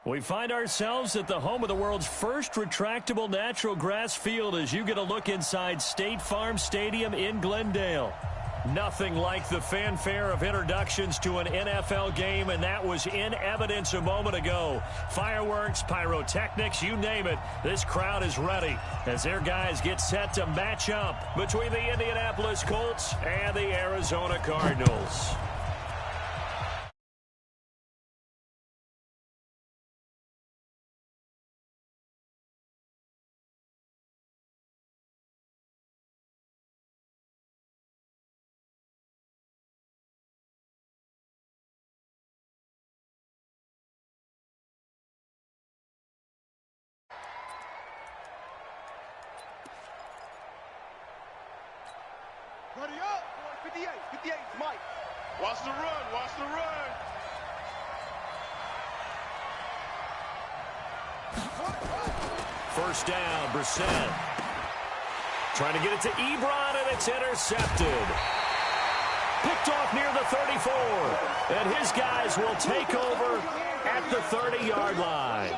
We find ourselves at the home of the world's first retractable natural grass field as you get a look inside State Farm Stadium in Glendale. Nothing like the fanfare of introductions to an NFL game, and that was in evidence a moment ago. Fireworks, pyrotechnics, you name it. This crowd is ready as their guys get set to match up between the Indianapolis Colts and the Arizona Cardinals. Ready up, 58, 58, Mike. Watch the run, watch the run. First down, Brissett. Trying to get it to Ebron, and it's intercepted. Picked off near the 34. And his guys will take over at the 30-yard line.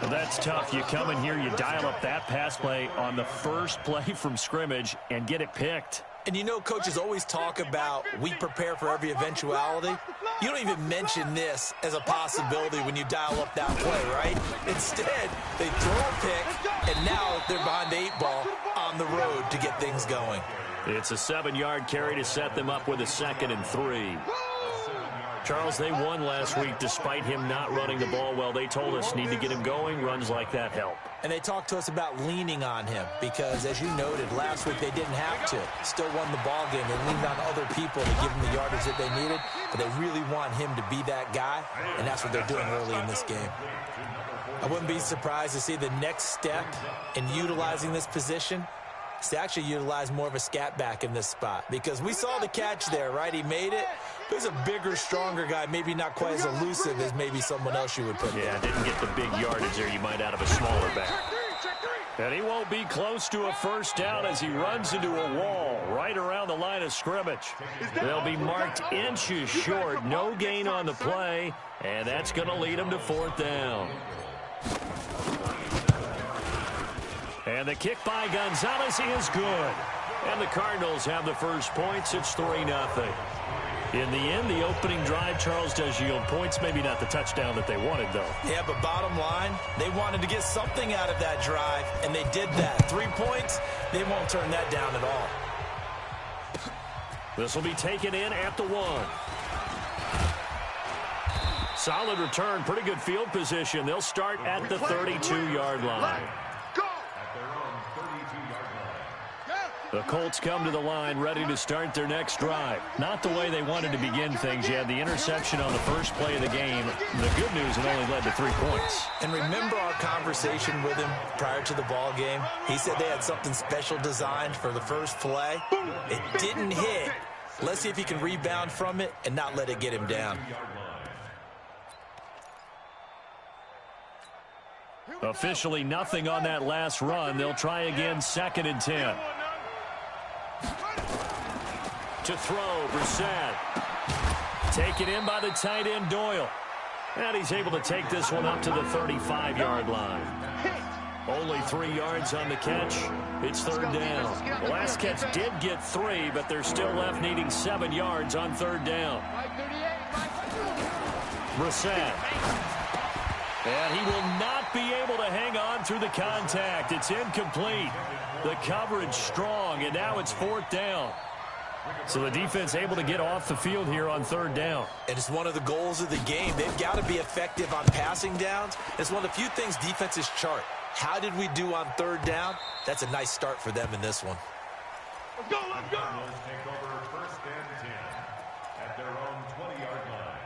Well, that's tough. You come in here, you dial up that pass play on the first play from scrimmage and get it picked. And you know, coaches always talk about we prepare for every eventuality. You don't even mention this as a possibility when you dial up that play, right? Instead, they throw a pick, and now they're behind the 8 ball on the road to get things going. It's a 7-yard carry to set them up with a 2nd and 3. Charles, they won last week despite him not running the ball well. They told us need to get him going. Runs like that help. And they talked to us about leaning on him because, as you noted, last week they didn't have to. Still won the ball game. They leaned on other people to give them the yardage that they needed, but they really want him to be that guy, and that's what they're doing early in this game. I wouldn't be surprised to see the next step in utilizing this position is to actually utilize more of a scat back in this spot because we saw the catch there, right? He made it. He's a bigger, stronger guy, maybe not quite as elusive as maybe someone else you would put there. Yeah, didn't get the big yardage there you might out of a smaller back. And he won't be close to a first down as he runs into a wall right around the line of scrimmage. They'll be marked inches short, no gain on the play, and that's going to lead him to 4th down. And the kick by Gonzalez is good. And the Cardinals have the first points. It's 3-0. In the end, the opening drive, Charles, does yield points. Maybe not the touchdown that they wanted, though. Yeah, but bottom line, they wanted to get something out of that drive, and they did that. 3 points, they won't turn that down at all. This will be taken in at the 1. Solid return, pretty good field position. They'll start at the 32-yard line. The Colts come to the line ready to start their next drive. Not the way they wanted to begin things. You had the interception on the first play of the game. The good news, it only led to 3 points. And remember our conversation with him prior to the ball game? He said they had something special designed for the first play. It didn't hit. Let's see if he can rebound from it and not let it get him down. Officially nothing on that last run. They'll try again, 2nd and 10. To throw, Brissett. Taken in by the tight end, Doyle. And he's able to take this one up to the 35-yard line. Only 3 yards on the catch. It's 3rd down. The last catch did get 3, but they're still left needing 7 yards on 3rd down. Brissett. And he will not be able to hang on through the contact. It's incomplete. The coverage strong, and now it's 4th down. So the defense able to get off the field here on 3rd down. And it's one of the goals of the game. They've got to be effective on passing downs. It's one of the few things defenses chart. How did we do on 3rd down? That's a nice start for them in this one. Let's go, let's go. Take over 1st and 10 at their own 20-yard line.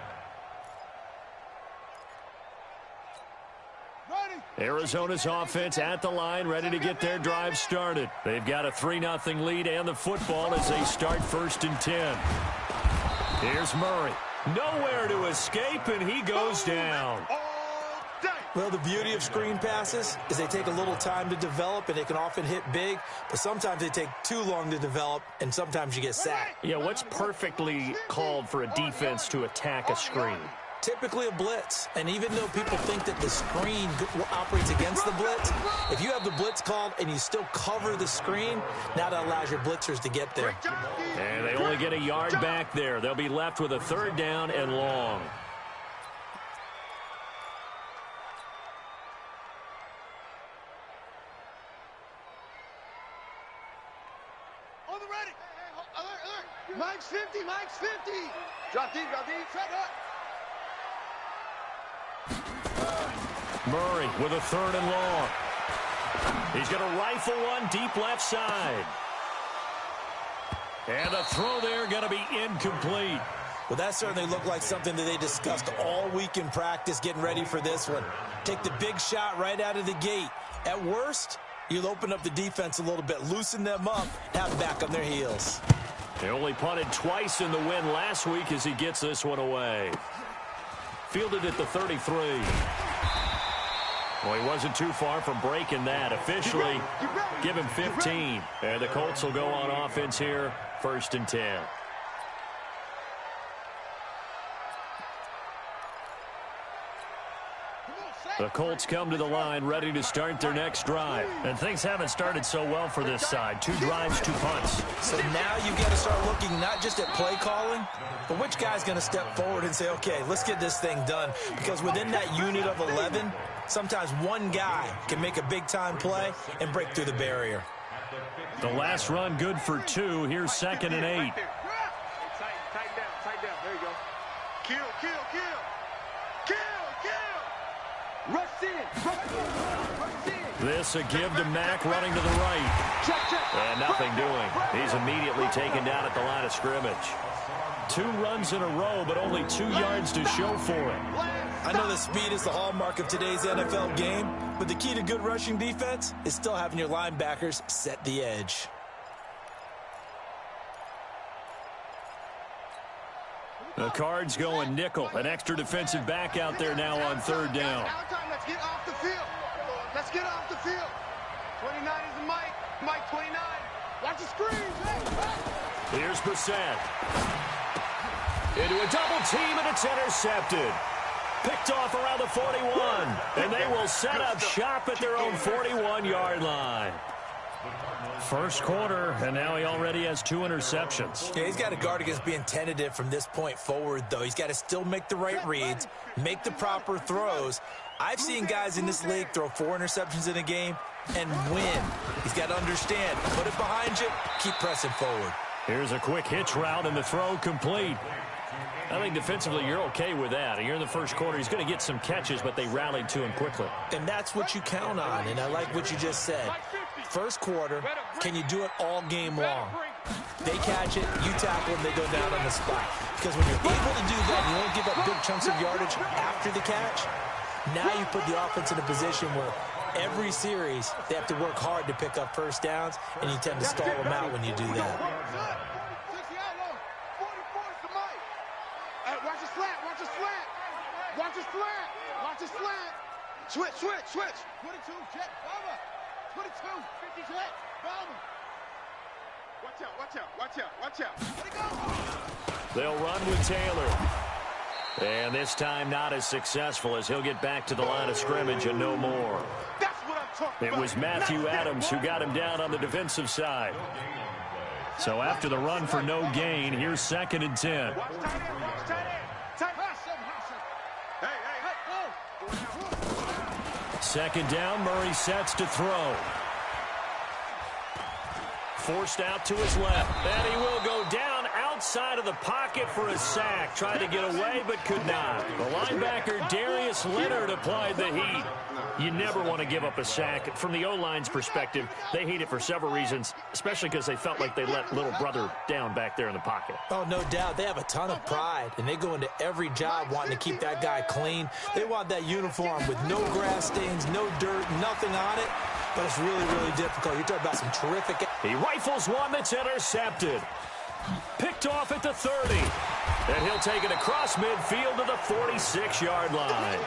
Arizona's offense at the line, ready to get their drive started. They've got a 3-0 lead and the football as they start 1st and 10. Here's Murray. Nowhere to escape, and he goes down. Well, the beauty of screen passes is they take a little time to develop, and they can often hit big, but sometimes they take too long to develop, and sometimes you get sacked. Yeah, what's perfectly called for a defense to attack a screen? Typically a blitz, and even though people think that the screen operates against the blitz, if you have the blitz called and you still cover the screen, now that allows your blitzers to get there. And they only get a yard back there. They'll be left with a 3rd down and long. On the ready. Alert. Mike's 50, Mike's 50. Drop deep, set up. Murray with a 3rd and long. He's going to rifle one deep left side. And the throw there going to be incomplete. Well, that certainly looked like something that they discussed all week in practice, getting ready for this one. Take the big shot right out of the gate. At worst, you'll open up the defense a little bit, loosen them up, have them back on their heels. They only punted twice in the win last week as he gets this one away. Fielded at the 33. Well, he wasn't too far from breaking that. Officially, give him 15. And the Colts will go on offense here, 1st and 10. The Colts come to the line ready to start their next drive. And things haven't started so well for this side. 2 drives, 2 punts. So now you've got to start looking not just at play calling, but which guy's going to step forward and say, okay, let's get this thing done. Because within that unit of 11, sometimes one guy can make a big-time play and break through the barrier. The last run good for 2. Here's 2nd and 8. Tighten down. There you go. Kill. Rush in. This a give to Mack running to the right. And nothing doing. He's immediately taken down at the line of scrimmage. 2 runs in a row, but only 2 yards to show for it. I know the speed is the hallmark of today's NFL game, but the key to good rushing defense is still having your linebackers set the edge. The Cards going nickel. An extra defensive back out there now on 3rd down. Let's get off the field. 29 is the Mike. Mike 29. Watch the screen. Here's Brissett. Into a double team, and it's intercepted. Picked off around the 41. And they will set up shop at their own 41-yard line. First quarter, and now he already has 2 interceptions. Yeah, he's got to guard against being tentative from this point forward, though. He's got to still make the right reads, make the proper throws. I've seen guys in this league throw 4 interceptions in a game and win. He's got to understand, put it behind you, keep pressing forward. Here's a quick hitch route, and the throw complete. I think defensively you're okay with that. You're in the first quarter. He's going to get some catches, but they rallied to him quickly. And that's what you count on, and I like what you just said. First quarter, can you do it all game long? They catch it, you tackle them, they go down on the spot. Because when you're able to do that, you don't give up big chunks of yardage after the catch. Now you put the offense in a position where every series they have to work hard to pick up first downs, and you tend to stall them out when you do that. Watch the slant. Switch. 22, jet, Bama. 22, 50, jet, Bama. Watch out. Let it go. They'll run with Taylor. And this time not as successful as he'll get back to the line of scrimmage and no more. That's what I'm talking about. It was Matthew Adams who got him down on the defensive side. So after the run for no gain, here's 2nd and 10. Watch tight end. Second down, Murray sets to throw. Forced out to his left. And he will go down outside of the pocket for a sack. Tried to get away, but could not. The linebacker, Darius Leonard, applied the heat. You never want to give up a sack. From the O-line's perspective, they hate it for several reasons, especially because they felt like they let little brother down back there in the pocket. Oh, no doubt. They have a ton of pride, and they go into every job wanting to keep that guy clean. They want that uniform with no grass stains, no dirt, nothing on it. But it's really, really difficult. You're talking about some terrific... He rifles one that's intercepted. Picked off at the 30. And he'll take it across midfield to the 46-yard line.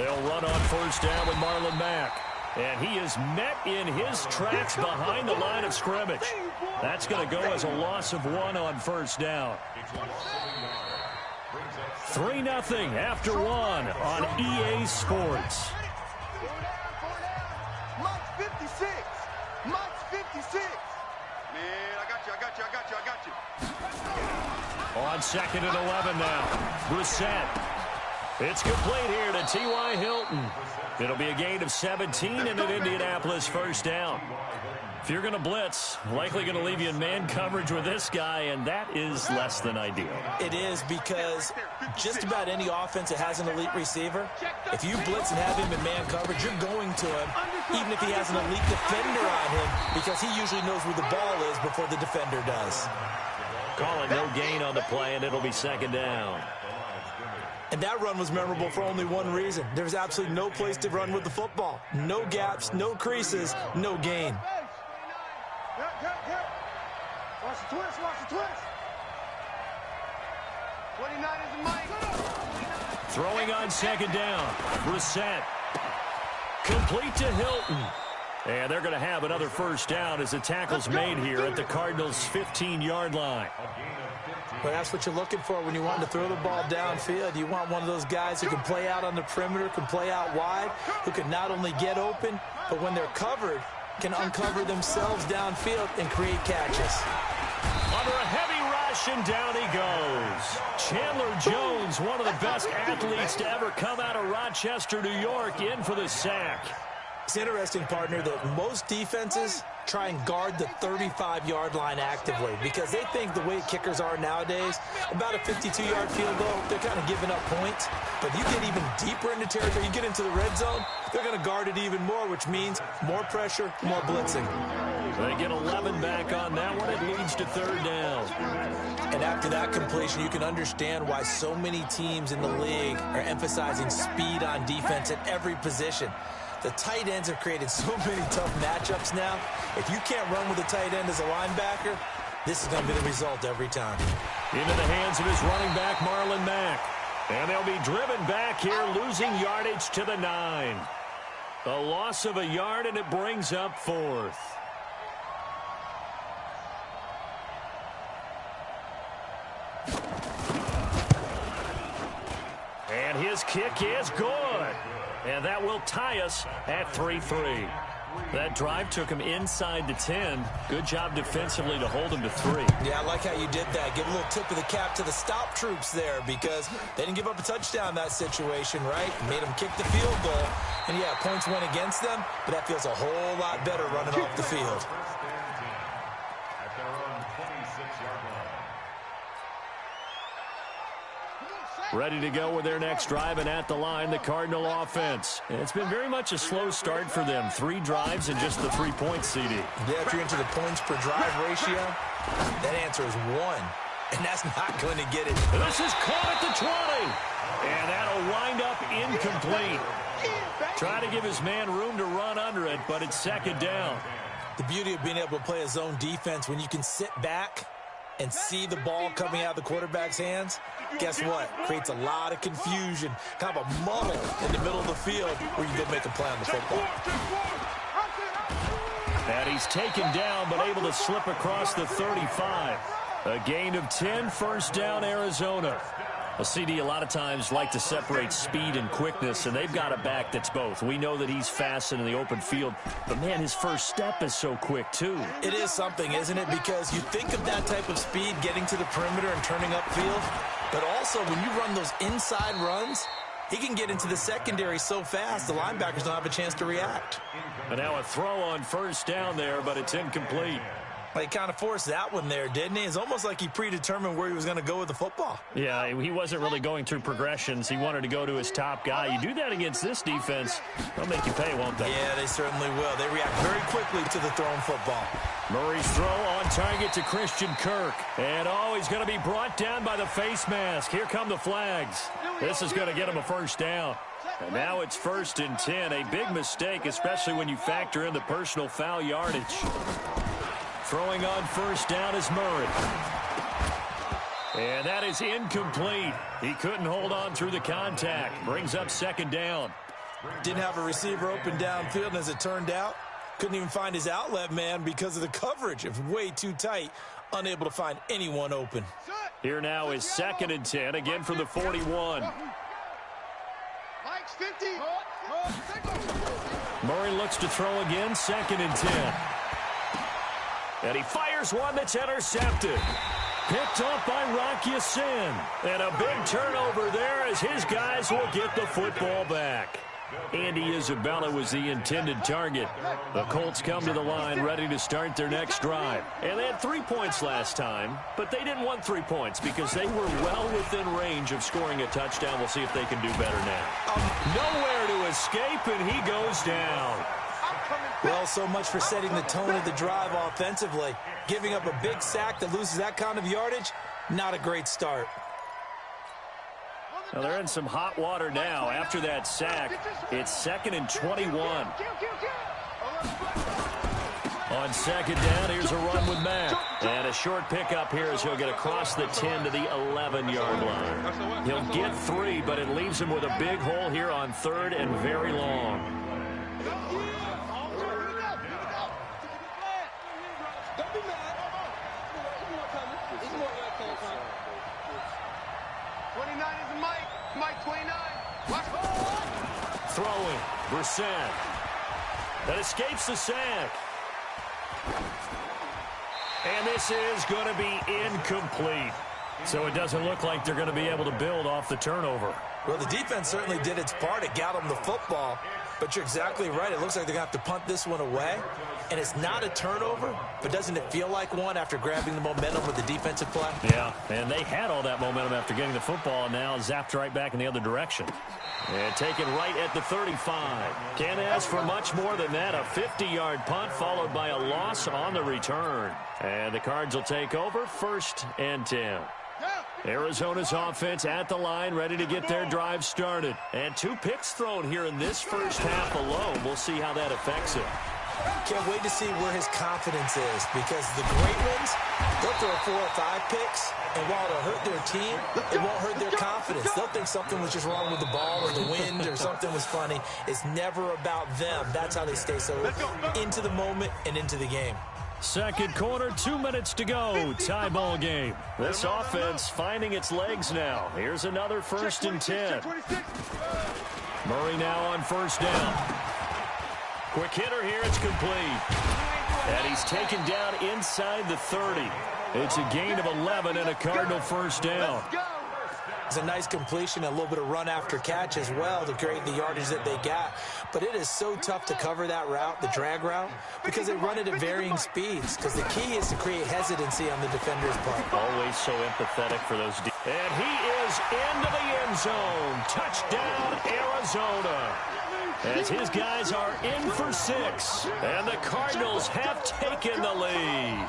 They'll run on first down with Marlon Mack. And he is met in his tracks behind the line of scrimmage. That's going to go as a loss of 1 on first down. 3-0 after 1 on EA Sports. Mike's 56. Mike's 56. Man, I got you. On 2nd and 11 now. Brissett. It's complete here to T.Y. Hilton. It'll be a gain of 17 and an Indianapolis first down. If you're going to blitz, likely going to leave you in man coverage with this guy, and that is less than ideal. It is, because just about any offense that has an elite receiver, if you blitz and have him in man coverage, you're going to him, even if he has an elite defender on him, because he usually knows where the ball is before the defender does. Calling no gain on the play, and it'll be 2nd down. And that run was memorable for only one reason. There was absolutely no place to run with the football. No gaps, no creases, no gain. Watch the twist, watch the twist. 29 is the mic. Throwing on 2nd down. Brissett. Complete to Hilton. And they're going to have another first down as the tackle's made here at the Cardinals' 15-yard line. Well, that's what you're looking for when you want to throw the ball downfield. You want one of those guys who can play out on the perimeter, can play out wide, who can not only get open, but when they're covered, can uncover themselves downfield and create catches. Under a heavy rush, and down he goes. Chandler Jones, one of the best athletes to ever come out of Rochester, New York, in for the sack. It's interesting, partner, that most defenses try and guard the 35-yard line actively because they think the way kickers are nowadays, about a 52-yard field goal, they're kind of giving up points. But you get even deeper into territory, you get into the red zone, they're going to guard it even more, which means more pressure, more blitzing. They get 11 back on that one. It leads to 3rd down. And after that completion, you can understand why so many teams in the league are emphasizing speed on defense at every position. The tight ends have created so many tough matchups now. If you can't run with a tight end as a linebacker, this is going to be the result every time. Into the hands of his running back, Marlon Mack. And they'll be driven back here, losing yardage to the 9. A loss of a yard, and it brings up 4th. And his kick is good. And that will tie us at 3-3. That drive took him inside the 10. Good job defensively to hold him to 3. Yeah, I like how you did that. Give a little tip of the cap to the stop troops there because they didn't give up a touchdown in that situation, right? Made them kick the field goal. And, yeah, points went against them, but that feels a whole lot better running off the field. At their own 26-yard line. Ready to go with their next drive, and at the line, the Cardinal offense. And it's been very much a slow start for them. 3 drives and just the 3 points, CD. Yeah, if you're into the points per drive ratio, that answer is 1. And that's not going to get it. This is caught at the 20. And that'll wind up incomplete. Trying to give his man room to run under it, but it's 2nd down. The beauty of being able to play a zone defense when you can sit back and see the ball coming out of the quarterback's hands, guess what? Creates a lot of confusion, kind of a muddle in the middle of the field where you go make a play on the football. And he's taken down, but able to slip across the 35. A gain of 10, first down, Arizona. A CD a lot of times like to separate speed and quickness, and they've got a back that's both. We know that he's fast in the open field, but, man, his first step is so quick, too. It is something, isn't it? Because you think of that type of speed getting to the perimeter and turning upfield, but also when you run those inside runs, he can get into the secondary so fast the linebackers don't have a chance to react. And now a throw on first down there, but it's incomplete. He kind of forced that one there, didn't he? It's almost like he predetermined where he was going to go with the football. Yeah, he wasn't really going through progressions. He wanted to go to his top guy. You do that against this defense, they'll make you pay, won't they? Yeah, they certainly will. They react very quickly to the thrown football. Murray's throw on target to Christian Kirk. And, he's going to be brought down by the face mask. Here come the flags. This is going to get him a first down. And now it's 1st and 10. A big mistake, especially when you factor in the personal foul yardage. Throwing on first down is Murray. And that is incomplete. He couldn't hold on through the contact. Brings up 2nd down. Didn't have a receiver open downfield, and as it turned out, couldn't even find his outlet man because of the coverage. It was way too tight, unable to find anyone open. Here now is 2nd and 10, again from the 41. Mike's 50. Murray looks to throw again, 2nd and 10. And he fires one that's intercepted. Picked up by Rocky Sin. And a big turnover there as his guys will get the football back. Andy Isabella was the intended target. The Colts come to the line ready to start their next drive. And they had 3 points last time, but they didn't want 3 points because they were well within range of scoring a touchdown. We'll see if they can do better now. Nowhere to escape, and he goes down. Well, so much for setting the tone of the drive offensively. Giving up a big sack that loses that kind of yardage, not a great start. Well, they're in some hot water now after that sack. It's 2nd and 21. On 2nd down, here's a run with Mack. And a short pickup here as he'll get across the 10 to the 11-yard line. He'll get 3, but it leaves him with a big hole here on 3rd and very long. Mike 29. Throwing. Brissett. That escapes the sack. And this is going to be incomplete. So it doesn't look like they're going to be able to build off the turnover. Well, the defense certainly did its part. It got them the football. But you're exactly right. It looks like they're going to have to punt this one away. And it's not a turnover, but doesn't it feel like one after grabbing the momentum with the defensive play? Yeah, and they had all that momentum after getting the football, and now zapped right back in the other direction. And taken right at the 35. Can't ask for much more than that. A 50-yard punt followed by a loss on the return. And the Cards will take over 1st and 10. Arizona's offense at the line, ready to get their drive started. And 2 picks thrown here in this first half alone. We'll see how that affects it. Can't wait to see where his confidence is, because the great ones, they'll throw 4 or 5 picks, and while it'll hurt their team, it won't hurt their confidence. They'll think something was just wrong with the ball or the wind or something was funny. It's never about them. That's how they stay so into the moment and into the game. 2nd quarter, 2 minutes to go. Tie ball game. This offense finding its legs now. Here's another 1st and 10. Murray now on 1st down. Quick hitter here, it's complete. And he's taken down inside the 30. It's a gain of 11 and a Cardinal 1st down. It's a nice completion, a little bit of run after catch as well to create the yardage that they got. But it is so tough to cover that route, the drag route, because they run it at varying speeds. Because the key is to create hesitancy on the defender's part. Always so empathetic for those. And he is into the end zone. Touchdown, Arizona. As his guys are in for 6. And the Cardinals have taken the lead.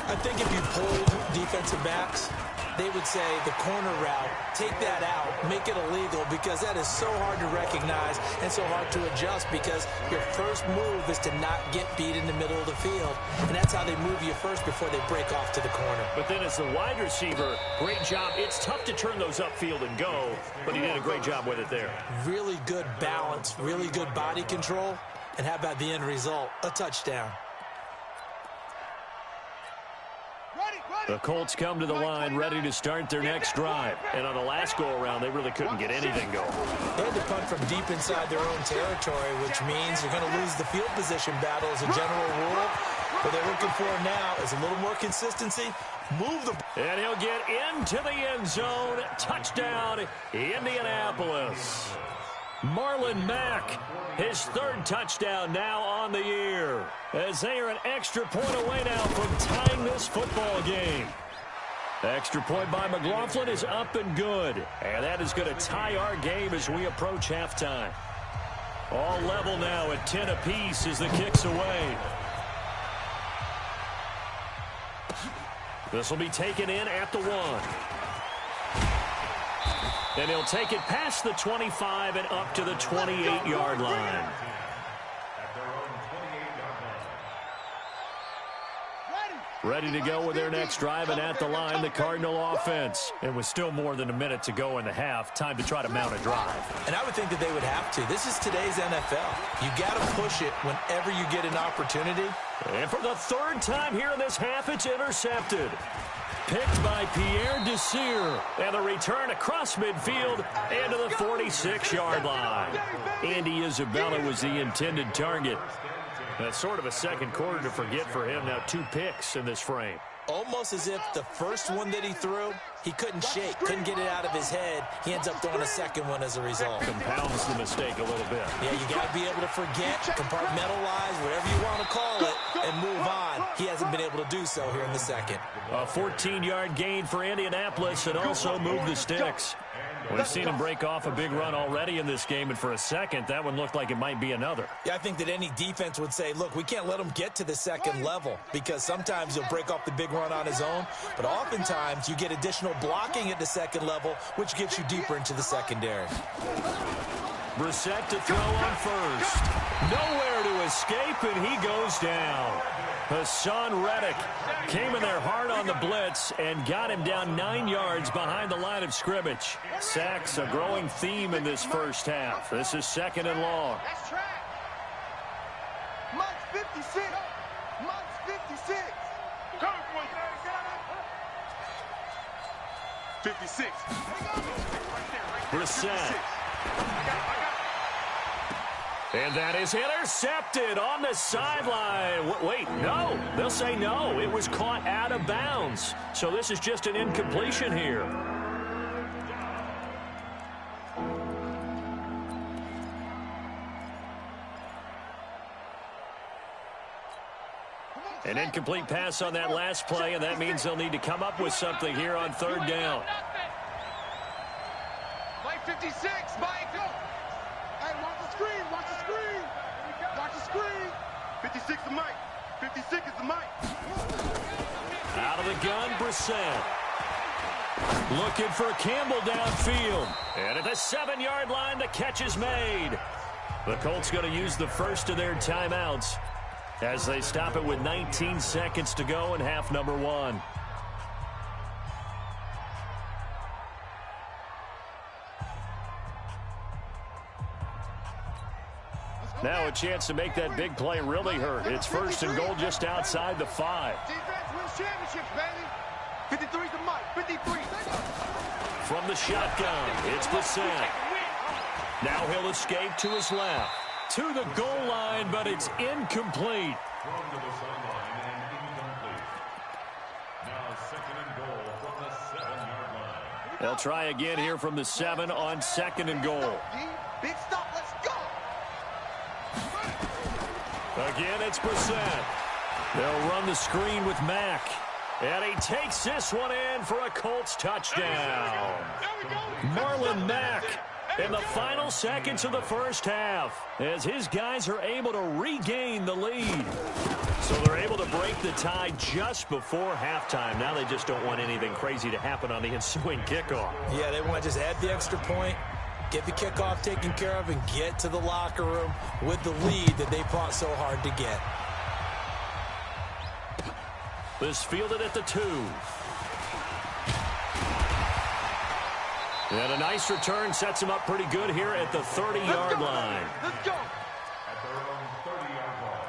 I think if you polled defensive backs, they would say the corner route, take that out, make it illegal, because that is so hard to recognize and so hard to adjust, because your first move is to not get beat in the middle of the field. And that's how they move you first before they break off to the corner. But then as the wide receiver, great job. It's tough to turn those upfield and go, but he did a great job with it there. Really good balance, really good body control. And how about the end result? A touchdown. The Colts come to the line ready to start their next drive. And on the last go-around, they really couldn't get anything going. They had to punt from deep inside their own territory, which means you're going to lose the field position battle as a general rule. What they're looking for now is a little more consistency. Move the... And he'll get into the end zone. Touchdown, Indianapolis. Marlon Mack, his 3rd touchdown now on the year, as they are an extra point away now from tying this football game. Extra point by McLaughlin is up and good, and that is going to tie our game as we approach halftime. All level now at 10 apiece as the kick's away. This will be taken in at the 1. And he'll take it past the 25 and up to the 28-yard line. Ready to go with their next drive, and at the line, the Cardinal offense. It was still more than a minute to go in the half. Time to try to mount a drive. And I would think that they would have to. This is today's NFL. You got to push it whenever you get an opportunity. And for the third time here in this half, it's intercepted. Picked by Pierre Desir. And the return across midfield and to the 46-yard line. Andy Isabella was the intended target. That's sort of a second quarter to forget for him. Now 2 picks in this frame. Almost as if the first one that he threw, he couldn't shake, couldn't get it out of his head. He ends up throwing a second one as a result. Compounds the mistake a little bit. Yeah, you got to be able to forget, compartmentalize, whatever you want to call it, and move on. He hasn't been able to do so here in the second. A 14-yard gain for Indianapolis and also move the sticks. We've seen him break off a big run already in this game, and for a second, that one looked like it might be another. Yeah, I think that any defense would say, look, we can't let him get to the second level because sometimes he'll break off the big run on his own, but oftentimes you get additional blocking at the second level, which gets you deeper into the secondary. Brissett to throw on first. Nowhere to escape, and he goes down. Hassan Reddick came in there hard on the blitz and got him down 9 yards behind the line of scrimmage. Sacks a growing theme in this first half. This is 2nd and long. That's track. Mike's 56. Mike's 56. 56. Brissett. And that is intercepted on the sideline. Wait, no. They'll say no. It was caught out of bounds. So this is just an incompletion here. An incomplete pass on that last play, and that means they'll need to come up with something here on 3rd down. Mike 56. Mike, go. Hey, watch the screen. Watch the screen. Watch the screen. 56 is Mike. 56 is the Mike. Out of the gun, Brissett. Looking for Campbell downfield. And at the 7-yard line, the catch is made. The Colts going to use the first of their timeouts as they stop it with 19 seconds to go in half number 1. Now a chance to make that big play really hurt. It's 1st and goal just outside the 5. Defense wins championships, baby. 53 to Mike. 53. From the shotgun, it's Brissett. Now he'll escape to his left. To the goal line, but it's incomplete. Thrown to the sideline and incomplete. Now 2nd and goal from the 7-yard line. They'll try again here from the 7 on 2nd and goal. Big stop. Let's go. Again, it's Brissett. They'll run the screen with Mack. And he takes this one in for a Colts touchdown. Marlon Mack in the final seconds of the first half as his guys are able to regain the lead. So they're able to break the tie just before halftime. Now they just don't want anything crazy to happen on the ensuing kickoff. Yeah, they want to just add the extra point, get the kickoff taken care of, and get to the locker room with the lead that they fought so hard to get. This fielded at the 2. And a nice return sets him up pretty good here at the 30-yard line. Let's go. At their own 30-yard line.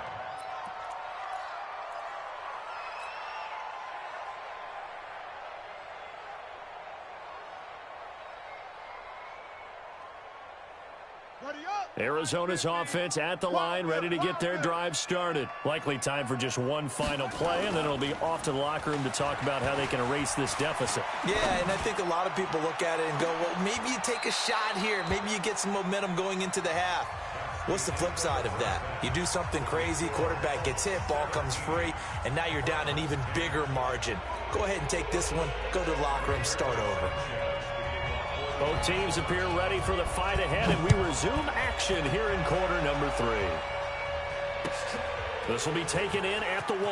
Ready up. Arizona's offense at the line, ready to get their drive started. Likely time for just one final play, and then it'll be off to the locker room to talk about how they can erase this deficit. Yeah, and I think a lot of people look at it and go, well, maybe you take a shot here. Maybe you get some momentum going into the half. What's the flip side of that? You do something crazy, quarterback gets hit, ball comes free, and now you're down an even bigger margin. Go ahead and take this one, go to the locker room, start over. Both teams appear ready for the fight ahead, and we resume action here in quarter number 3. This will be taken in at the 1.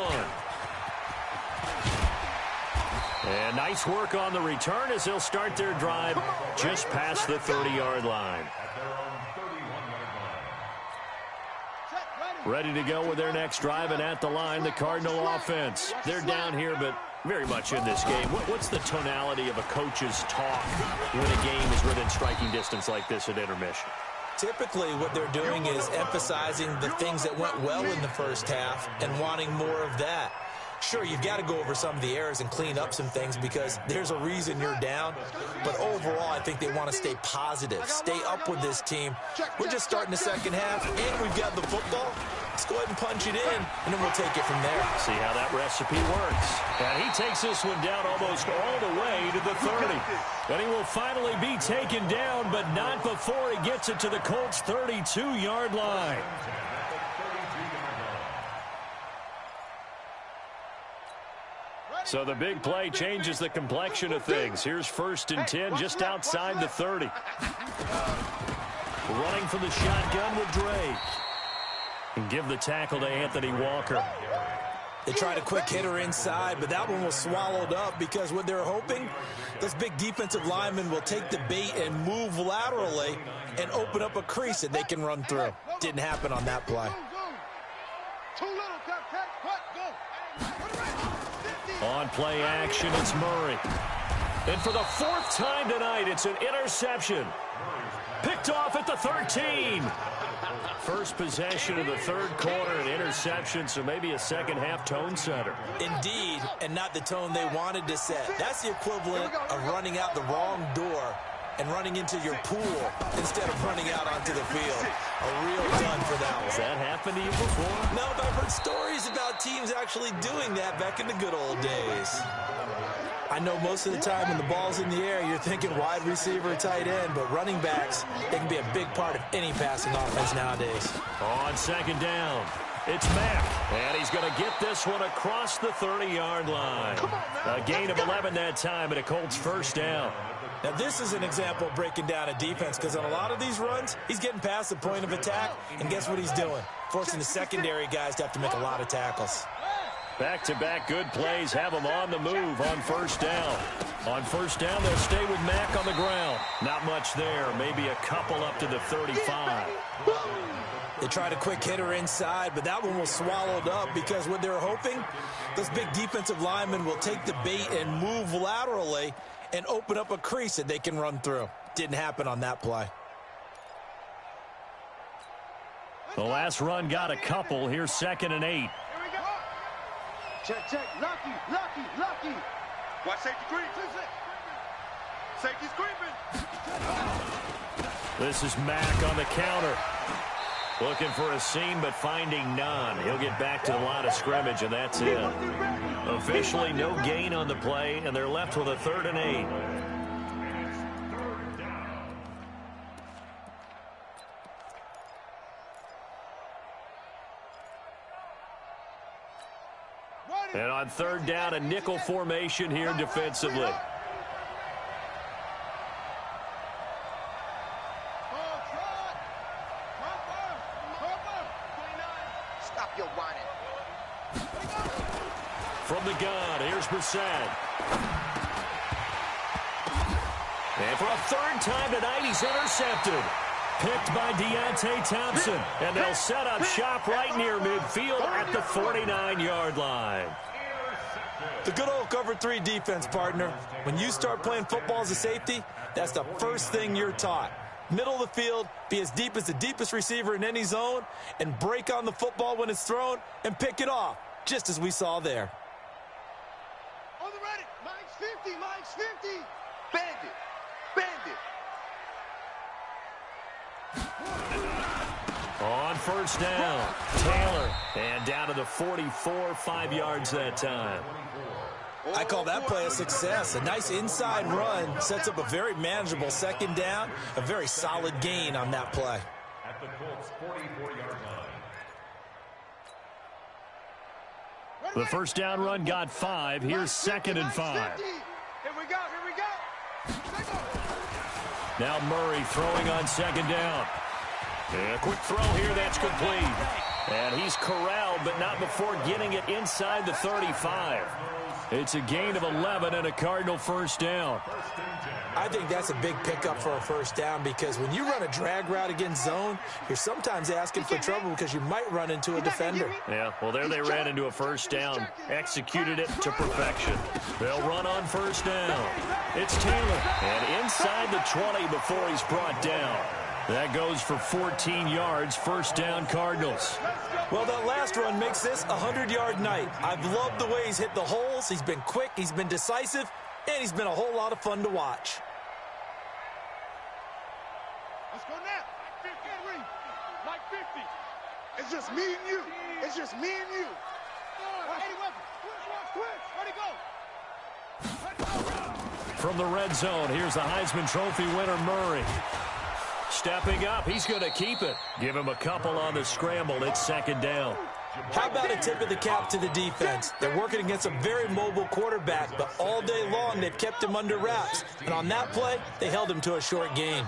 And nice work on the return as they'll start their drive just past the 30-yard line. At their own 31-yard line. Check, Ready to go with their next drive, and at the line, the Cardinal offense. They're down here, but very much in this game. What's the tonality of a coach's talk when a game is within striking distance like this at intermission? Typically, what they're doing is emphasizing the things that went well in the first half and wanting more of that. Sure, you've got to go over some of the errors and clean up some things because there's a reason you're down. But overall, I think they want to stay positive, stay up with this team. We're just starting the second half, and we've got the football. Let's go ahead and punch it in, and then we'll take it from there. See how that recipe works. And he takes this one down almost all the way to the 30. And he will finally be taken down, but not before he gets it to the Colts' 32-yard line. So the big play changes the complexion of things. Here's 1st and 10 just outside the 30. Running from the shotgun with Drake. And give the tackle to Anthony Walker. They tried a quick hitter inside, but that one was swallowed up because what they're hoping, this big defensive lineman will take the bait and move laterally and open up a crease that they can run through. Didn't happen on that play. On play action, it's Murray. And for the 4th time tonight, it's an interception. Picked off at the 13. First possession of the 3rd quarter, an interception, so maybe a second-half tone setter. Indeed, and not the tone they wanted to set. That's the equivalent of running out the wrong door and running into your pool instead of running out onto the field. A real done for that one. Has that happened to you before? No, but I've heard stories about teams actually doing that back in the good old days. I know most of the time when the ball's in the air, you're thinking wide receiver, tight end, but running backs, they can be a big part of any passing offense nowadays. On 2nd down, it's Mack, and he's going to get this one across the 30-yard line. A gain of 11 that time, and a Colts 1st down. Now, this is an example of breaking down a defense because on a lot of these runs, he's getting past the point of attack, and guess what he's doing? Forcing the secondary guys to have to make a lot of tackles. Back-to-back good plays have them on the move on 1st down. On 1st down, they'll stay with Mack on the ground. Not much there, maybe a couple up to the 35. They tried a quick hitter inside, but that one was swallowed up because what they're hoping, those big defensive linemen will take the bait and move laterally and open up a crease that they can run through. Didn't happen on that play. The last run got a couple. Here's 2nd and 8. Check. Lucky. Watch safety creep. Safety's creeping. This is Mack on the counter. Looking for a seam, but finding none. He'll get back to the line of scrimmage, and that's it. Officially no gain on the play, and they're left with a 3rd and 8. And on 3rd down, a nickel formation here defensively. Stop your whining. From the gun, here's Brissett. And for a 3rd time tonight, he's intercepted. Picked by Deontay Thompson. And they'll set up shop right near midfield at the 49-yard line. The good old cover 3 defense, partner. When you start playing football as a safety, that's the first thing you're taught. Middle of the field, be as deep as the deepest receiver in any zone, and break on the football when it's thrown and pick it off, just as we saw there. On the ready. Mike's 50. Bandit. On 1st down, Taylor. And down to the 44, 5 yards that time. I call that play a success. A nice inside run sets up a very manageable 2nd down, a very solid gain on that play. At the Colts' 44-yard line. The 1st down run got 5. Here's 2nd and 5. Here we go. Now Murray throwing on 2nd down. And a quick throw here, that's complete. And he's corralled, but not before getting it inside the 35. It's a gain of 11 and a Cardinal first down. I think that's a big pickup for a first down because when you run a drag route against zone, you're sometimes asking for trouble because you might run into a defender. Yeah, well, there they ran into a first down. Executed it to perfection. They'll run on first down. It's Taylor. And inside the 20 before he's brought down. That goes for 14 yards, first down Cardinals. Well, that last run makes this a 100-yard night. I've loved the way he's hit the holes. He's been quick, he's been decisive, and he's been a whole lot of fun to watch. Let's go now. Mike 50. It's just me and you. It's just me and you. From the red zone, here's the Heisman Trophy winner, Murray. Stepping up, he's going to keep it. Give him a couple on the scramble. It's second down. How about a tip of the cap to the defense? They're working against a very mobile quarterback, but all day long they've kept him under wraps. And on that play, they held him to a short gain.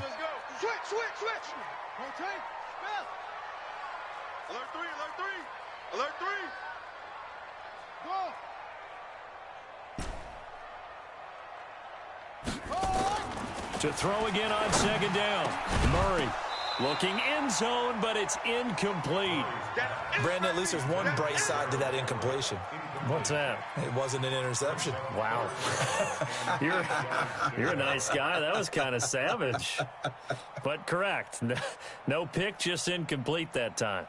Switch. Okay. Alert 3. Alert 3. Go. To throw again on second down. Murray looking end zone, but it's incomplete. Brandon, at least there's one bright side to that incompletion. What's that? It wasn't an interception. Wow. You're a nice guy. That was kind of savage. But correct. No pick, just incomplete that time.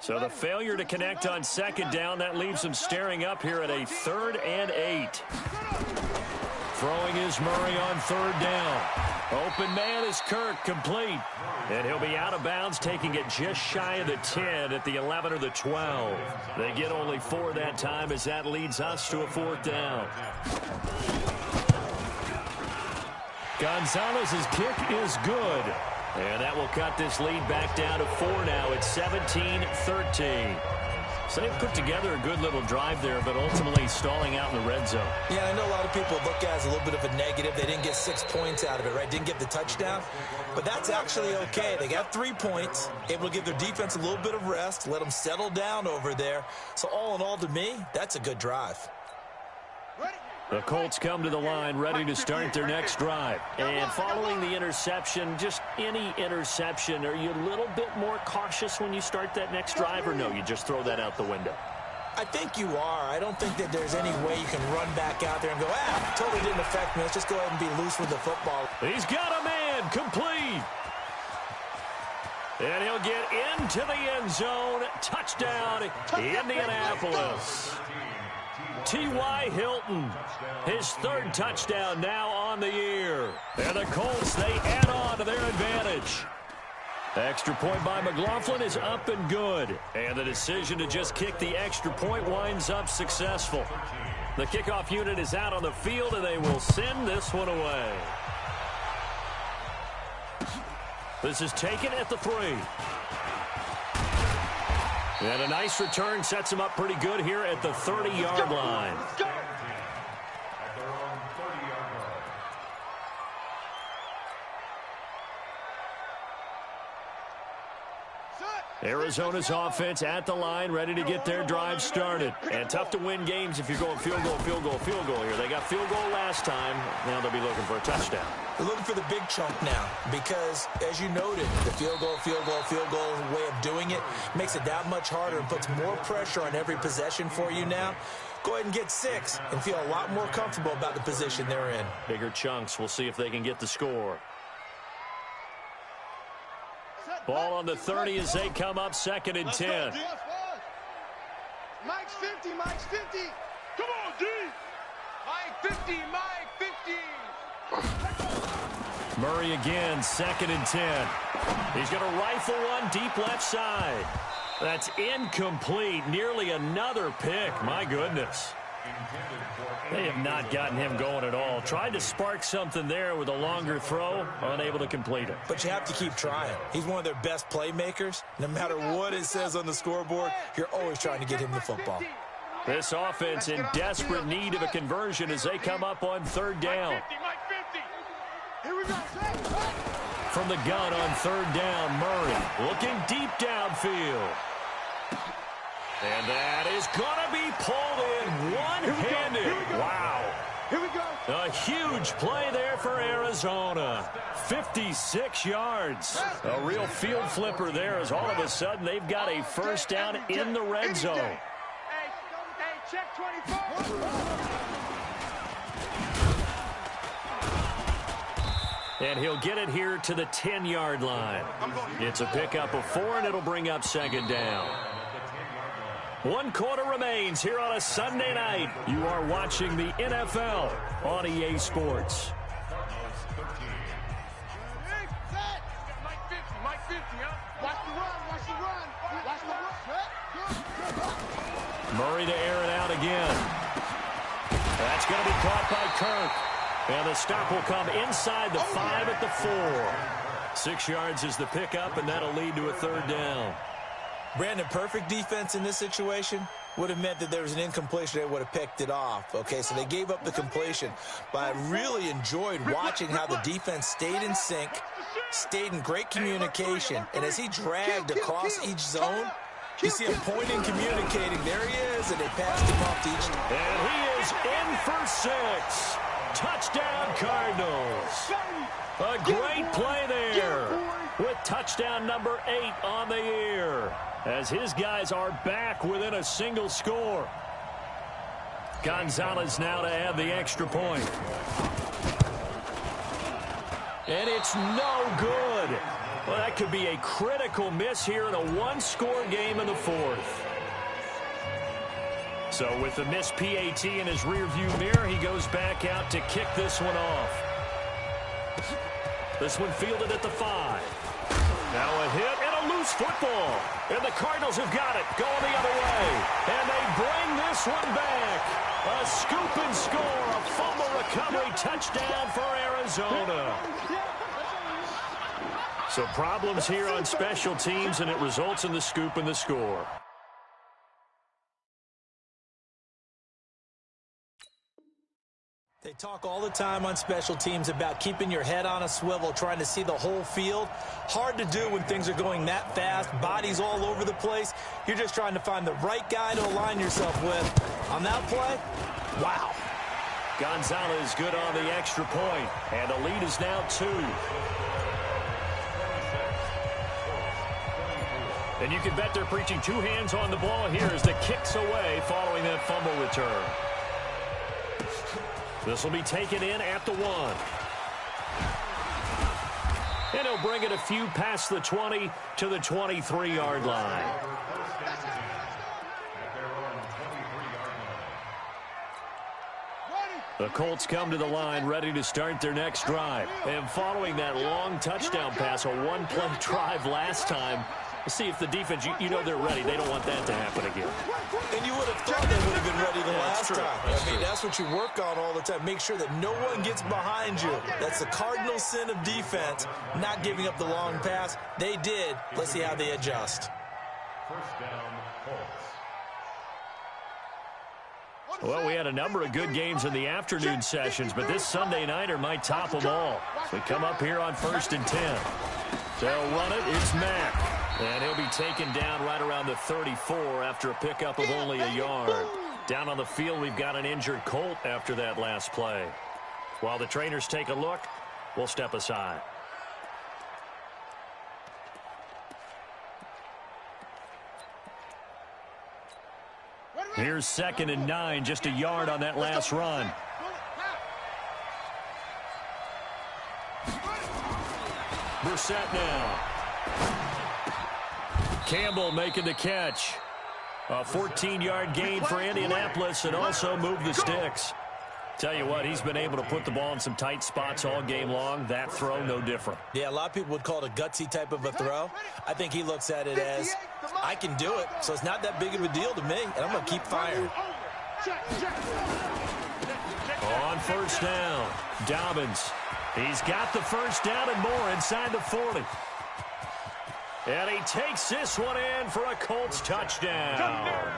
So the failure to connect on second down, that leaves him staring up here at a 3rd and 8. Throwing is Murray on third down. Open man is Kirk, complete. And he'll be out of bounds, taking it just shy of the 10 at the 11 or the 12. They get only 4 that time as that leads us to a 4th down. Gonzalez's kick is good. And that will cut this lead back down to 4 now. It's 17-13. So they've put together a good little drive there, but ultimately stalling out in the red zone. Yeah, I know a lot of people look at it as a little bit of a negative. They didn't get 6 points out of it, right? Didn't get the touchdown. But that's actually okay. They got 3 points, able to give their defense a little bit of rest, let them settle down over there. So all in all, to me, that's a good drive. The Colts come to the line ready to start their next drive. And following the interception, just any interception, are you a little bit more cautious when you start that next drive, or no, you just throw that out the window? I think you are. I don't think that there's any way you can run back out there and go, totally didn't affect me. Let's just go ahead and be loose with the football. He's got a man, complete. And he'll get into the end zone. Touchdown, Indianapolis. T.Y. Hilton, his 3rd touchdown now on the year. And the Colts, they add on to their advantage. Extra point by McLaughlin is up and good. And the decision to just kick the extra point winds up successful. The kickoff unit is out on the field, and they will send this one away. This is taken at the 3. And a nice return sets him up pretty good here at the 30-yard line. Arizona's offense at the line, ready to get their drive started. And tough to win games if you're going field goal here. They got field goal last time. Now they'll be looking for a touchdown. They're looking for the big chunk now because, as you noted, the field goal way of doing it makes it that much harder and puts more pressure on every possession for you now. Go ahead and get 6 and feel a lot more comfortable about the position they're in. Bigger chunks. We'll see if they can get the score. Ball on the 30 as they come up 2nd and 10. Mike's 50. Come on, D. Mike 50. Murray again, 2nd and 10. He's going to rifle one deep left side. That's incomplete. Nearly another pick. My goodness. They have not gotten him going at all. Tried to spark something there with a longer throw, unable to complete it. But you have to keep trying. He's one of their best playmakers. No matter what it says on the scoreboard, you're always trying to get him the football. This offense in desperate need of a conversion as they come up on 3rd down. Here we go. from the gun on third down. Murray looking deep downfield. And that is going to be pulled in one-handed. Wow. Here we go. A huge play there for Arizona. 56 yards. A real field flipper there as all of a sudden they've got a first down in the red zone. Hey, check 24. And he'll get it here to the 10-yard line. It's a pickup of 4, and it'll bring up second down. 1 quarter remains here on a Sunday night. You are watching the NFL on EA Sports. Mike 50, huh? Watch the run. Murray to air it out again. That's going to be caught by Kirk. And the stop will come inside the 5 at the 4. 6 yards is the pickup, and that'll lead to a third down. Brandon, perfect defense in this situation would have meant that there was an incompletion. They would have picked it off. Okay, so they gave up the completion. But I really enjoyed watching how the defense stayed in sync, stayed in great communication. And as he dragged across each zone, you see him pointing, communicating. There he is, and they passed him off to each. And he is in for 6. Touchdown, Cardinals. A great play there with touchdown number 8 on the year, as his guys are back within a single score. Gonzalez now to add the extra point. And it's no good. Well, that could be a critical miss here in a one-score game in the 4th. So with the missed PAT in his rearview mirror, he goes back out to kick this one off. This one fielded at the 5. Now a hit and a loose football. And the Cardinals have got it, going the other way. And they bring this one back. A scoop and score, a fumble recovery touchdown for Arizona. So problems here on special teams, and it results in the scoop and the score. They talk all the time on special teams about keeping your head on a swivel, trying to see the whole field. Hard to do when things are going that fast, bodies all over the place. You're just trying to find the right guy to align yourself with. On that play, wow. Gonzalez good on the extra point, and the lead is now 2. And you can bet they're preaching 2 hands on the ball here as the kick's away following that fumble return. This will be taken in at the 1. And he'll bring it a few past the 20 to the 23-yard line. The Colts come to the line ready to start their next drive. And following that long touchdown pass, a one-play drive last time, see if the defense, you know they're ready. They don't want that to happen again. And you would have thought they would have been ready the last time. That's what you work on all the time. Make sure that no one gets behind you. That's the cardinal sin of defense, not giving up the long pass. They did. Let's see how they adjust. First down, Colts. Well, we had a number of good games in the afternoon sessions, but this Sunday nighter might top them all. We come up here on 1st and 10. They'll run it. It's Mack. And he'll be taken down right around the 34 after a pickup of only a yard. Down on the field, we've got an injured Colt after that last play. While the trainers take a look, we'll step aside. Here's 2nd and 9, just a yard on that last run. Brissett now. Campbell making the catch. A 14-yard gain for Indianapolis and also move the sticks. Tell you what, he's been able to put the ball in some tight spots all game long. That throw, no different. Yeah, a lot of people would call it a gutsy type of a throw. I think he looks at it as, I can do it, so it's not that big of a deal to me, and I'm going to keep firing. On 1st down, Dobbins. He's got the first down and more inside the 40. And he takes this one in for a Colts touchdown.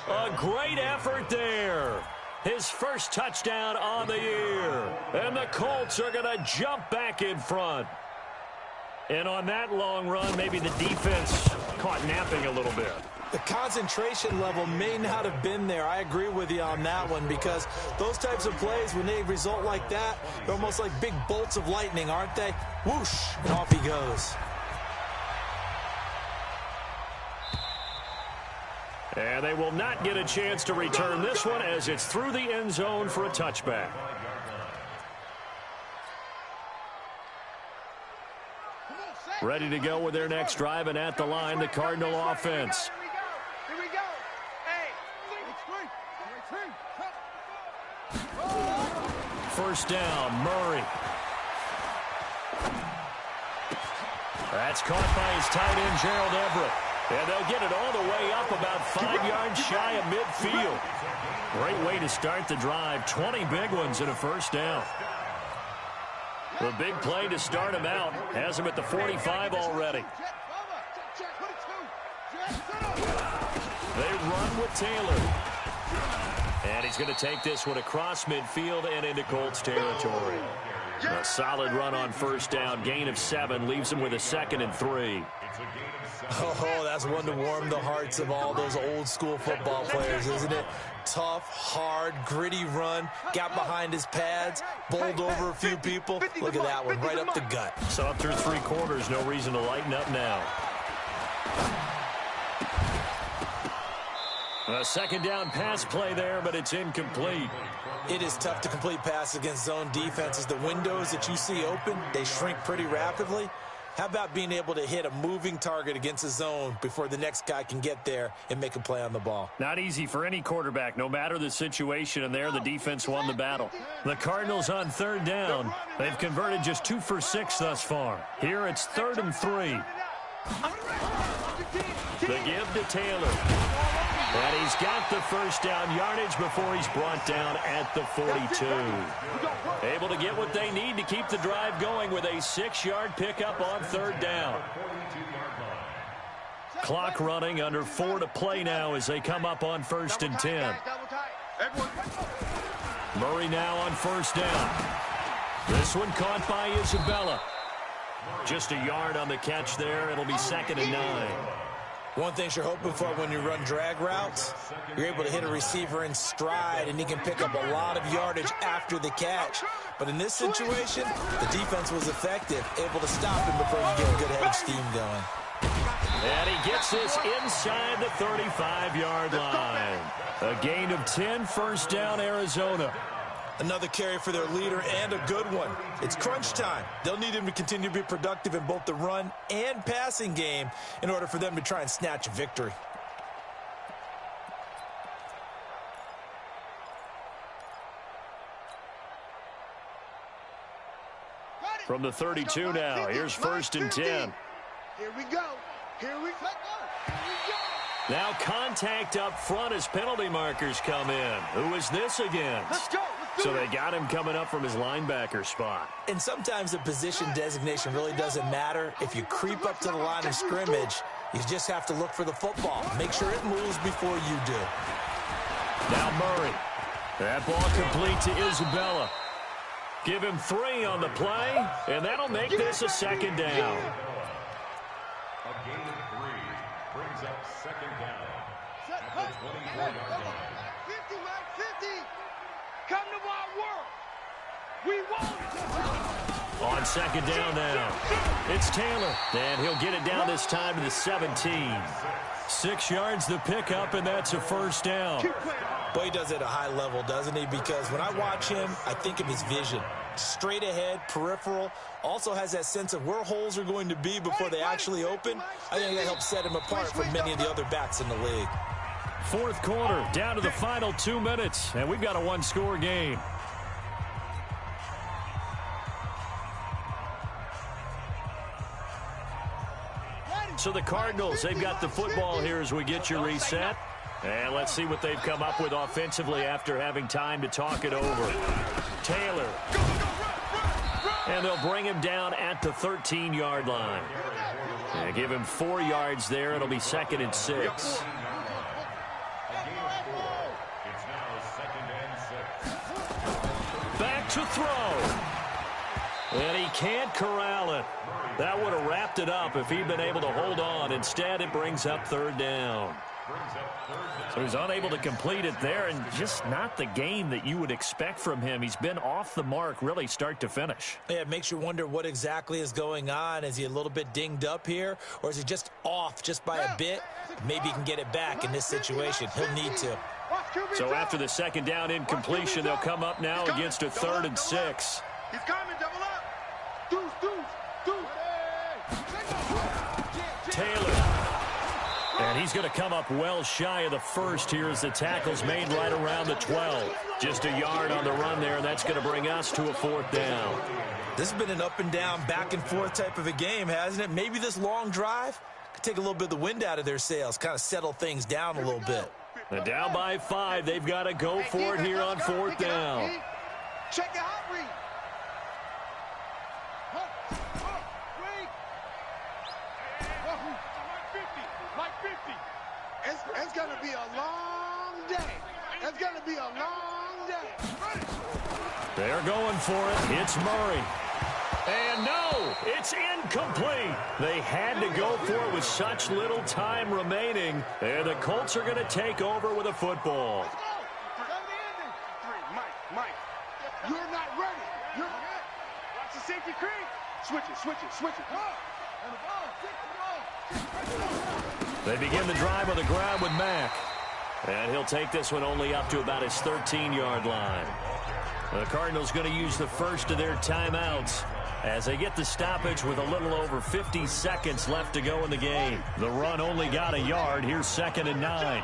A great effort there. His first touchdown on the year. And the Colts are going to jump back in front. And on that long run, maybe the defense caught napping a little bit. The concentration level may not have been there. I agree with you on that one, because those types of plays, when they result like that, they're almost like big bolts of lightning, aren't they? Whoosh, and off he goes. And they will not get a chance to return this one as it's through the end zone for a touchback. Ready to go with their next drive, and at the line, the Cardinal offense. Here we go. Hey. First down, Murray. That's caught by his tight end, Gerald Everett. And they'll get it all the way up about 5 yards shy of midfield. Great way to start the drive. 20 big ones and a first down. The big play to start him out. Has him at the 45 already. They run with Taylor. And he's going to take this one across midfield and into Colts territory. A solid run on first down. Gain of 7 leaves him with a 2nd and 3. Oh, that's one to warm the hearts of all those old school football players, isn't it? Tough, hard, gritty run. Got behind his pads, bowled over a few people. Look at that one, right up the gut. So up through 3 quarters, no reason to lighten up now. A second down pass play there, but it's incomplete. It is tough to complete passes against zone defenses. The windows that you see open, they shrink pretty rapidly. How about being able to hit a moving target against a zone before the next guy can get there and make a play on the ball? Not easy for any quarterback, no matter the situation, and there the defense won the battle. The Cardinals on third down. They've converted just 2 for 6 thus far. Here it's 3rd and 3. The give to Taylor. And he's got the first down yardage before he's brought down at the 42. Able to get what they need to keep the drive going with a 6-yard pickup on third down. Clock running, under 4 to play now as they come up on 1st and 10. Murray now on first down. This one caught by Isabella. Just a yard on the catch there. It'll be 2nd and 9. One thing you're hoping for when you run drag routes, you're able to hit a receiver in stride, and he can pick up a lot of yardage after the catch. But in this situation, the defense was effective, able to stop him before you get a good head of steam going. And he gets this inside the 35-yard line. A gain of 10, first down, Arizona. Another carry for their leader, and a good one. It's crunch time. They'll need him to continue to be productive in both the run and passing game in order for them to try and snatch a victory. From the 32 now, here's 1st and 10. Here we go. Here we go. Now contact up front as penalty markers come in. Who is this against? Let's go. So they got him coming up from his linebacker spot. And sometimes the position designation really doesn't matter. If you creep up to the line of scrimmage, you just have to look for the football. Make sure it moves before you do. Now Murray. That ball complete to Isabella. Give him 3 on the play, and that'll make this a 2nd down. A gain of 3 brings up 2nd down at the 24-yard line. 50, man, 50. Come to my world. We won't. On 2nd down now, it's Taylor, and he'll get it down this time to the 17. 6 yards the pickup, and that's a first down. Boy, he does it at a high level, doesn't he? Because when I watch him, I think of his vision. Straight ahead, peripheral, also has that sense of where holes are going to be before they actually open. I think that helps set him apart from many of the other backs in the league. 4th quarter, down to the final 2 minutes, and we've got a 1-score game. So the Cardinals, they've got the football here as we get you reset. And let's see what they've come up with offensively after having time to talk it over. Taylor. And they'll bring him down at the 13-yard line. And give him 4 yards there. It'll be 2nd and 6. Back to throw. And he can't corral it. That would have wrapped it up if he'd been able to hold on. Instead, it brings up third down. So he's unable to complete it there, and just not the game that you would expect from him. He's been off the mark really start to finish. Yeah, it makes you wonder what exactly is going on. Is he a little bit dinged up here, or is he just off just by a bit? Maybe he can get it back in this situation. He'll need to. So after the second down incompletion, they'll come up now against a 3rd and 6. He's coming, double up. Deuce. Taylor. And he's going to come up well shy of the first here as the tackle's made right around the 12. Just a yard on the run there, and that's going to bring us to a 4th down. This has been an up and down, back and forth type of a game, hasn't it? Maybe this long drive could take a little bit of the wind out of their sails, kind of settle things down a little bit. And down by 5, they've got to go for it here on 4th down. Check your hot read. It's going to be a long day. It's going to be a long day. They're going for it. It's Murray. And no, it's incomplete. They had to go for it with such little time remaining. And the Colts are going to take over with a football. Let's go. Mike, you're not ready. Watch the safety creep. Switch it. They begin the drive on the ground with Mack. And he'll take this one only up to about his 13-yard line. The Cardinals going to use the first of their timeouts as they get the stoppage with a little over 50 seconds left to go in the game. The run only got a yard. Here's 2nd and 9.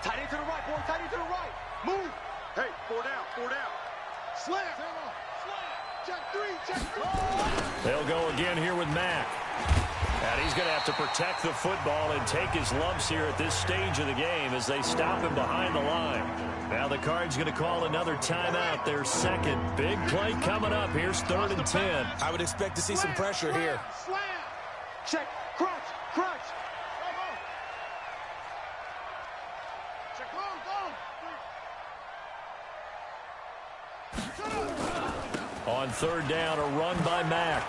Tight end to the right, boy. Tight end to the right. Move. Hey, 4 down. Slam. Check 3. They'll go again here with Mack. And he's going to have to protect the football and take his lumps here at this stage of the game as they stop him behind the line. Now the Cards going to call another timeout. Their second. Big play coming up. Here's 3rd and 10. I would expect to see some pressure here. Slam. Check. Crunch. Check. Go. On 3rd down, a run by Mack.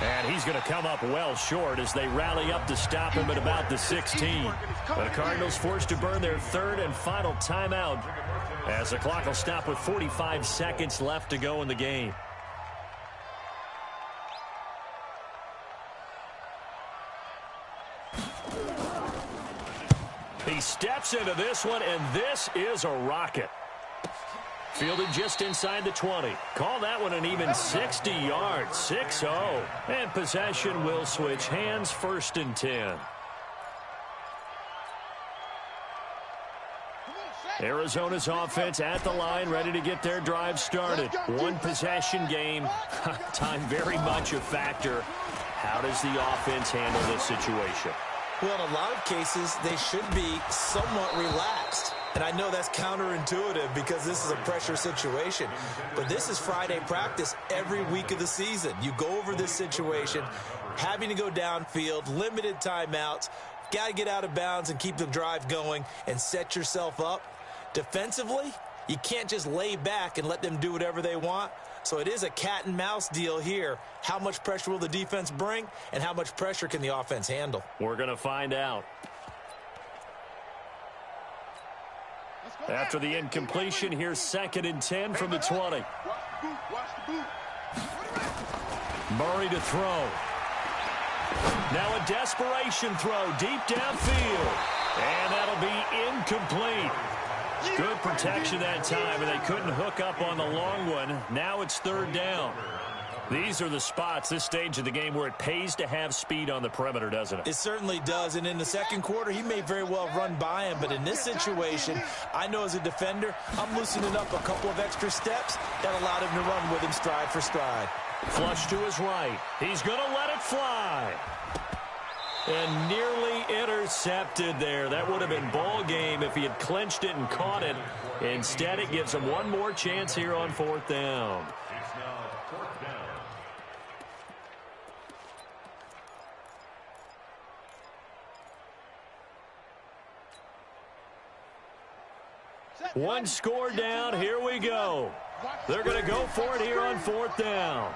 And he's going to come up well short as they rally up to stop him at about the 16. The Cardinals forced to burn their 3rd and final timeout as the clock will stop with 45 seconds left to go in the game. He steps into this one, and this is a rocket. Fielded just inside the 20. Call that one an even 60 yards, 6-0. And possession will switch hands, 1st and 10. Arizona's offense at the line, ready to get their drive started. One possession game. Time very much a factor. How does the offense handle this situation? Well, in a lot of cases, they should be somewhat relaxed. And I know that's counterintuitive because this is a pressure situation. But this is Friday practice every week of the season. You go over this situation, having to go downfield, limited timeouts, got to get out of bounds and keep the drive going and set yourself up. Defensively, you can't just lay back and let them do whatever they want. So it is a cat and mouse deal here. How much pressure will the defense bring, and how much pressure can the offense handle? We're going to find out. After the incompletion, here's 2nd and 10 from the 20. Murray to throw. Now a desperation throw deep downfield. And that'll be incomplete. Good protection that time, and they couldn't hook up on the long one. Now it's 3rd down. These are the spots, this stage of the game, where it pays to have speed on the perimeter, doesn't it? It certainly does, and in the second quarter, he may very well run by him, but in this situation, I know as a defender, I'm loosening up a couple of extra steps that allowed him to run with him stride for stride. Flush to his right. He's going to let it fly. And nearly intercepted there. That would have been ball game if he had clinched it and caught it. Instead, it gives him one more chance here on 4th down. It's now 4th down. One score down. Here we go. They're going to go for it here on 4th down.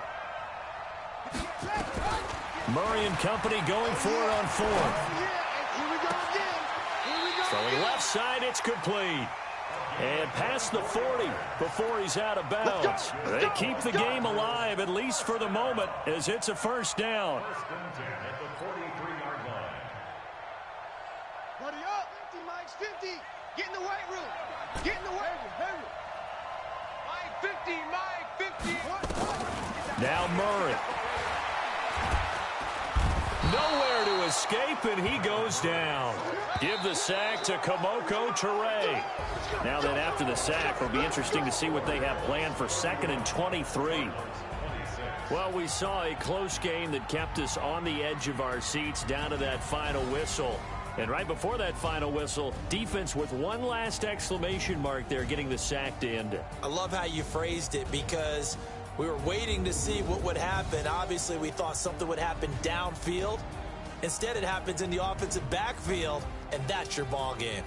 Murray and company going for it on 4th. Throwing left side, it's complete. And past the 40 before he's out of bounds. They keep the game alive, at least for the moment, as it's a 1st down. First and 10 at the 43-yard line. Buddy up. 50, Mike, 50. Get in the weight room. Get in the weight room. Mike, 50, Mike, 50. Now Murray. Nowhere to escape, and he goes down. Give the sack to Kamoko Toure. Now then, after the sack, it'll be interesting to see what they have planned for 2nd and 23. Well, we saw a close game that kept us on the edge of our seats down to that final whistle. And right before that final whistle, defense with one last exclamation mark there, getting the sack to end it. I love how you phrased it, because we were waiting to see what would happen. Obviously, we thought something would happen downfield. Instead, it happens in the offensive backfield, and that's your ball game.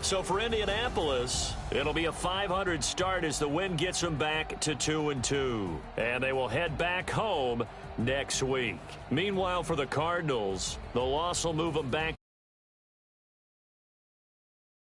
So for Indianapolis, it'll be a .500 start as the win gets them back to 2-2. And they will head back home next week. Meanwhile, for the Cardinals, the loss will move them back